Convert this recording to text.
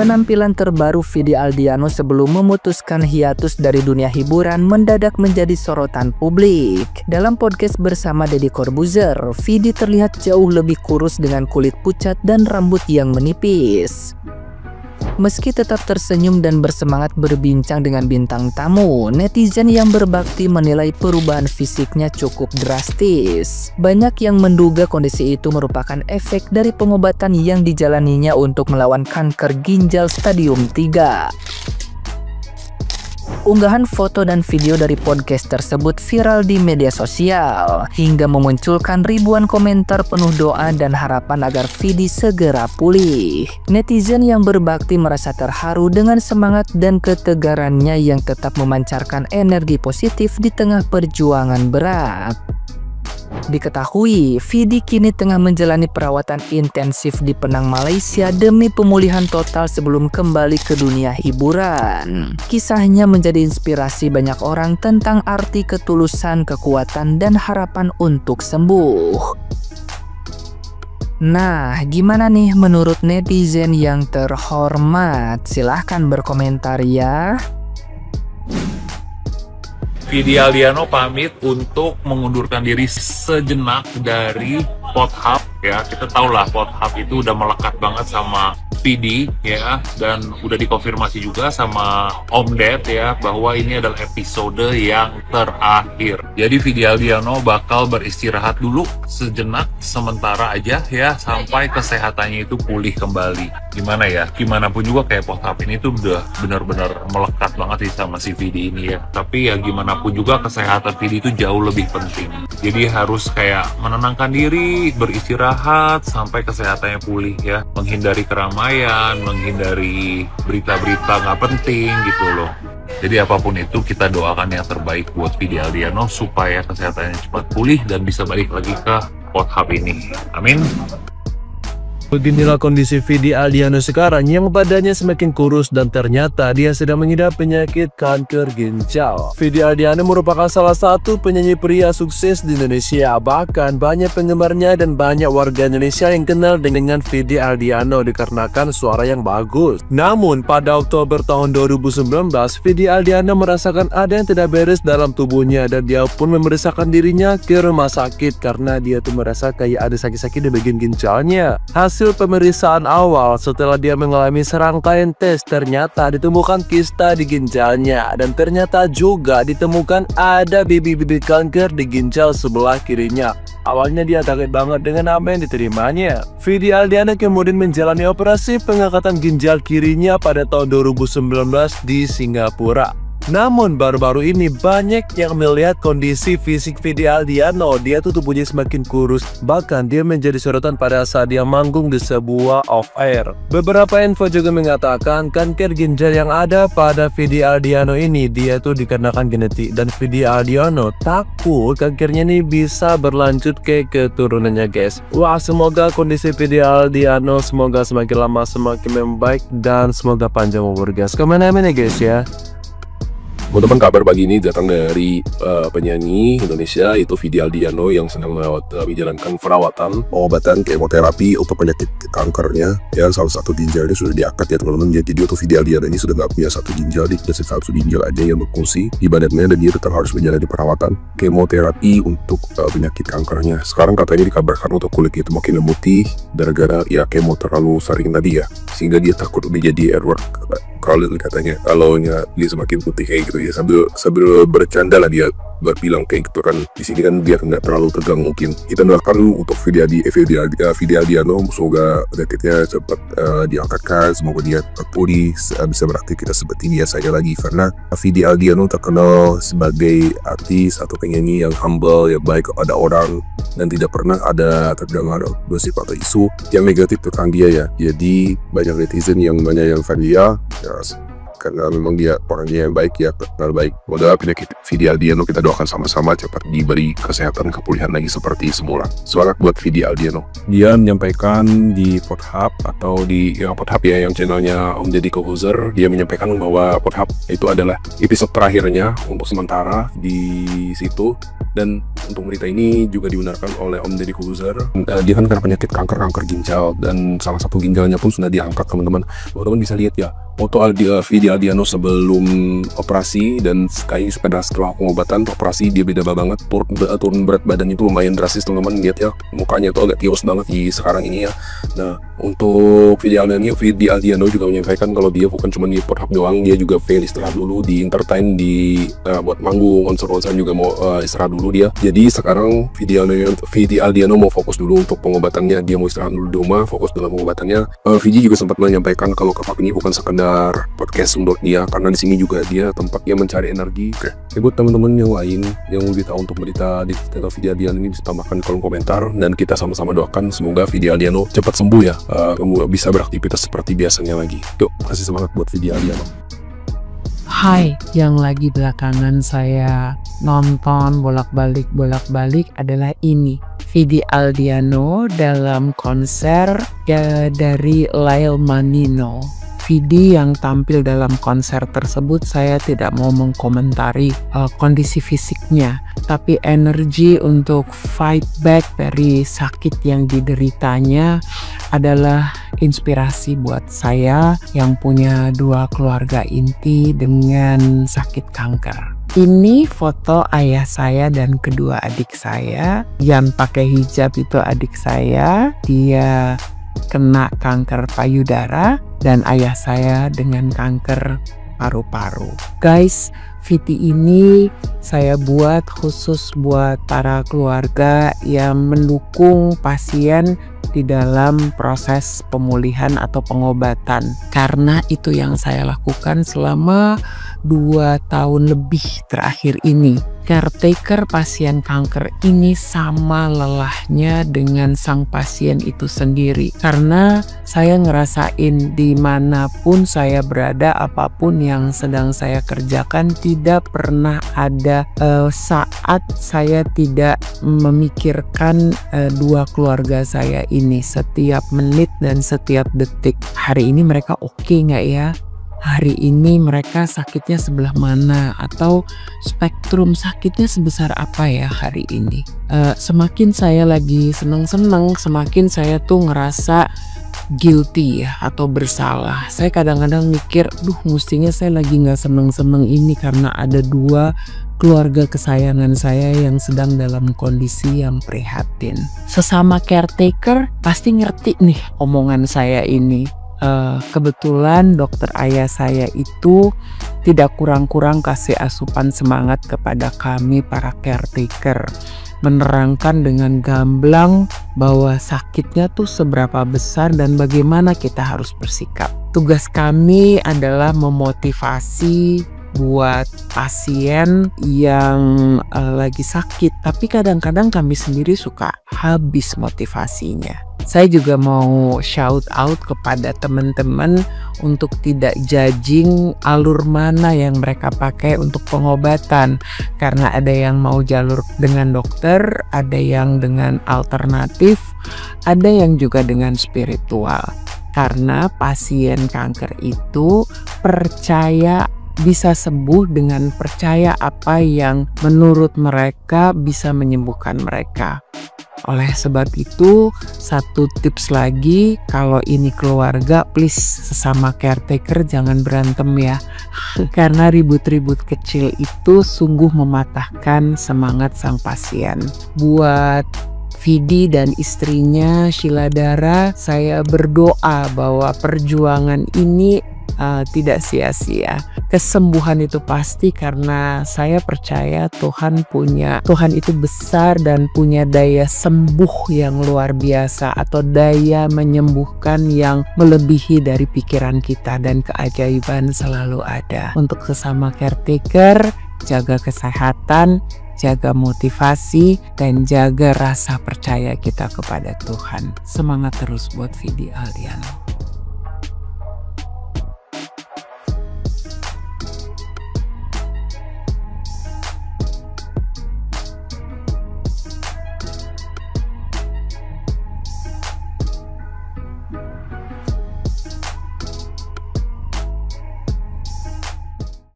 Penampilan terbaru Vidi Aldiano sebelum memutuskan hiatus dari dunia hiburan mendadak menjadi sorotan publik. Dalam podcast bersama Deddy Corbuzier, Vidi terlihat jauh lebih kurus dengan kulit pucat dan rambut yang menipis. Meski tetap tersenyum dan bersemangat berbincang dengan bintang tamu, netizen yang berbakti menilai perubahan fisiknya cukup drastis. Banyak yang menduga kondisi itu merupakan efek dari pengobatan yang dijalaninya untuk melawan kanker ginjal stadium 3. Unggahan foto dan video dari podcast tersebut viral di media sosial, hingga memunculkan ribuan komentar penuh doa dan harapan agar Vidi segera pulih. Netizen yang berbakti merasa terharu dengan semangat dan ketegarannya yang tetap memancarkan energi positif di tengah perjuangan berat. Diketahui, Vidi kini tengah menjalani perawatan intensif di Penang, Malaysia demi pemulihan total sebelum kembali ke dunia hiburan. Kisahnya menjadi inspirasi banyak orang tentang arti ketulusan, kekuatan, dan harapan untuk sembuh. Nah, gimana nih menurut netizen yang terhormat? Silahkan berkomentar ya. Vidi Aldiano pamit untuk mengundurkan diri sejenak dari Pornhub ya. Kita tahu lah Pornhub itu udah melekat banget sama Vidi ya, dan udah dikonfirmasi juga sama Om Ded ya bahwa ini adalah episode yang terakhir. Jadi Vidi Aldiano bakal beristirahat dulu sejenak sementara aja ya, sampai kesehatannya itu pulih kembali. Gimana ya, gimana pun juga kayak Pornhub ini tuh udah benar-benar melekat banget sih sama si Vidi ini ya. Tapi ya gimana pun juga kesehatan Vidi itu jauh lebih penting. Jadi harus kayak menenangkan diri, beristirahat sampai kesehatannya pulih ya, menghindari keramaian, menghindari berita-berita nggak penting gitu loh. Jadi apapun itu kita doakan yang terbaik buat Vidi Aldiano supaya kesehatannya cepat pulih dan bisa balik lagi ke Pornhub ini. Amin. Beginilah kondisi Vidi Aldiano sekarang yang badannya semakin kurus dan ternyata dia sedang mengidap penyakit kanker ginjal. Vidi Aldiano merupakan salah satu penyanyi pria sukses di Indonesia. Bahkan banyak penggemarnya dan banyak warga Indonesia yang kenal dengan Vidi Aldiano dikarenakan suara yang bagus. Namun pada Oktober tahun 2019, Vidi Aldiano merasakan ada yang tidak beres dalam tubuhnya dan dia pun memeriksakan dirinya ke rumah sakit karena dia tuh merasa kayak ada sakit-sakit di bagian ginjalnya. Hasil pemeriksaan awal setelah dia mengalami serangkaian tes, ternyata ditemukan kista di ginjalnya dan ternyata juga ditemukan ada bibit-bibit kanker di ginjal sebelah kirinya. Awalnya dia kaget banget dengan apa yang diterimanya. Vidi Aldiano kemudian menjalani operasi pengangkatan ginjal kirinya pada tahun 2019 di Singapura. Namun baru-baru ini banyak yang melihat kondisi fisik Vidi Aldiano. Dia tuh tubuhnya semakin kurus, bahkan dia menjadi sorotan pada saat dia manggung di sebuah off-air. Beberapa info juga mengatakan kanker ginjal yang ada pada Vidi Aldiano ini dia tuh dikarenakan genetik, dan Vidi Aldiano takut kankernya ini bisa berlanjut ke keturunannya guys. Wah, semoga kondisi Vidi Aldiano semoga semakin lama semakin membaik dan semoga panjang umur guys. Kemana-mana guys ya. Teman-teman, kabar pagi ini datang dari penyanyi Indonesia yaitu Vidi Aldiano yang sedang menjalankan perawatan pengobatan kemoterapi untuk penyakit kankernya ya. Salah satu ginjalnya sudah diangkat ya teman-teman. Jadi untuk Vidi Aldiano ini sudah nggak punya satu ginjal, dia satu ginjal aja yang berfungsi di badannya dan dia tetap harus menjalani perawatan kemoterapi untuk penyakit kankernya. Sekarang katanya dikabarkan untuk kulitnya itu makin memutih gara-gara ya kemo terlalu sering tadi ya, sehingga dia takut menjadi Edward Cullen katanya kalau dia semakin putih kayak gitu ya, sambil bercanda lah dia berbilang kayak gitu kan. Di sini kan biar nggak terlalu tegang mungkin. Kita doakan untuk Vidi Aldiano semoga penyakitnya cepat diangkatkan, semoga dia pulih bisa beraktivitas seperti biasanya lagi, karena Vidi Aldiano terkenal sebagai artis atau penyanyi yang humble, yang baik kepada orang dan tidak pernah ada terdengar gosip atau isu yang negatif tentang dia ya. Jadi banyak netizen yang banyak yang fan dia ya, karena memang dia orangnya yang baik ya, benar baik. Semoga penyakit Vidi Aldiano kita doakan sama-sama cepat diberi kesehatan, kepulihan lagi seperti semula. Semangat buat Vidi Aldiano. Dia menyampaikan di Podhub atau di Podhub ya, yang channelnya Om Deddy Corbuzier, dia menyampaikan bahwa Podhub itu adalah episode terakhirnya untuk sementara di situ. Dan untuk berita ini juga dibenarkan oleh Om Deddy Corbuzier. Dia kan kena penyakit kanker ginjal, dan salah satu ginjalnya pun sudah diangkat, teman-teman. Teman-teman bisa lihat ya foto Vidi Aldiano sebelum operasi dan setelah pengobatan operasi. Dia beda banget, turun berat badan itu lumayan drastis, teman-teman. Lihat ya, mukanya itu agak tios banget di sekarang ini ya. Nah, untuk Vidi Aldiano juga menyampaikan kalau dia bukan cuma di Pornhub doang, dia juga fail istirahat dulu di entertain, buat manggung, konser-konser juga mau istirahat dulu dia. Jadi sekarang Vidi Aldiano mau fokus dulu untuk pengobatannya, dia mau istirahat dulu di rumah, fokus dalam pengobatannya. Vidi juga sempat menyampaikan kalau Kapak ini bukan sekedar podcast untuk dia, karena di sini juga dia tempatnya mencari energi. Oke, buat teman-teman yang lain yang lebih tahu untuk berita di tentang Vidi Aldiano ini, bisa tambahkan di kolom komentar, dan kita sama-sama doakan semoga Vidi Aldiano cepat sembuh ya, bisa beraktivitas seperti biasanya lagi. Yuk, kasih semangat buat Vidi Aldiano. Hai, yang lagi belakangan saya nonton bolak-balik adalah ini, Vidi Aldiano dalam konser dari Lyle Manino. Vidi yang tampil dalam konser tersebut, saya tidak mau mengkomentari kondisi fisiknya, tapi energi untuk fight back dari sakit yang dideritanya adalah inspirasi buat saya yang punya 2 keluarga inti dengan sakit kanker. Ini foto ayah saya dan kedua adik saya. Yang pakai hijab itu adik saya, dia kena kanker payudara, dan ayah saya dengan kanker paru-paru. Guys, Vidi ini saya buat khusus buat para keluarga yang mendukung pasien di dalam proses pemulihan atau pengobatan, karena itu yang saya lakukan selama 2 tahun lebih terakhir ini. Caretaker pasien kanker ini sama lelahnya dengan sang pasien itu sendiri, karena saya ngerasain dimanapun saya berada, apapun yang sedang saya kerjakan, tidak pernah ada saat saya tidak memikirkan 2 keluarga saya ini setiap menit dan setiap detik. Hari ini mereka oke nggak ya? Hari ini mereka sakitnya sebelah mana, atau spektrum sakitnya sebesar apa ya hari ini. Semakin saya lagi seneng-seneng, semakin saya tuh ngerasa guilty ya, atau bersalah. Saya kadang-kadang mikir, mestinya saya lagi nggak seneng-seneng ini karena ada 2 keluarga kesayangan saya yang sedang dalam kondisi yang prihatin. Sesama caretaker pasti ngerti nih omongan saya ini. Kebetulan dokter ayah saya itu tidak kurang-kurang kasih asupan semangat kepada kami para caretaker, menerangkan dengan gamblang bahwa sakitnya tuh seberapa besar dan bagaimana kita harus bersikap. Tugas kami adalah memotivasi buat pasien yang lagi sakit, tapi kadang-kadang kami sendiri suka habis motivasinya. Saya juga mau shout out kepada teman-teman untuk tidak judging alur mana yang mereka pakai untuk pengobatan, karena ada yang mau jalur dengan dokter, ada yang dengan alternatif, ada yang juga dengan spiritual. Karena pasien kanker itu percaya bisa sembuh dengan percaya apa yang menurut mereka bisa menyembuhkan mereka. Oleh sebab itu, satu tips lagi, kalau ini keluarga, please sesama caretaker jangan berantem ya. Karena ribut-ribut kecil itu sungguh mematahkan semangat sang pasien. Buat Vidi dan istrinya Sheila Dara, saya berdoa bahwa perjuangan ini tidak sia-sia. Kesembuhan itu pasti, karena saya percaya Tuhan itu besar dan punya daya sembuh yang luar biasa, atau daya menyembuhkan yang melebihi dari pikiran kita, dan keajaiban selalu ada. Untuk sesama caretaker, jaga kesehatan, jaga motivasi, dan jaga rasa percaya kita kepada Tuhan. Semangat terus buat Vidi Aldiano.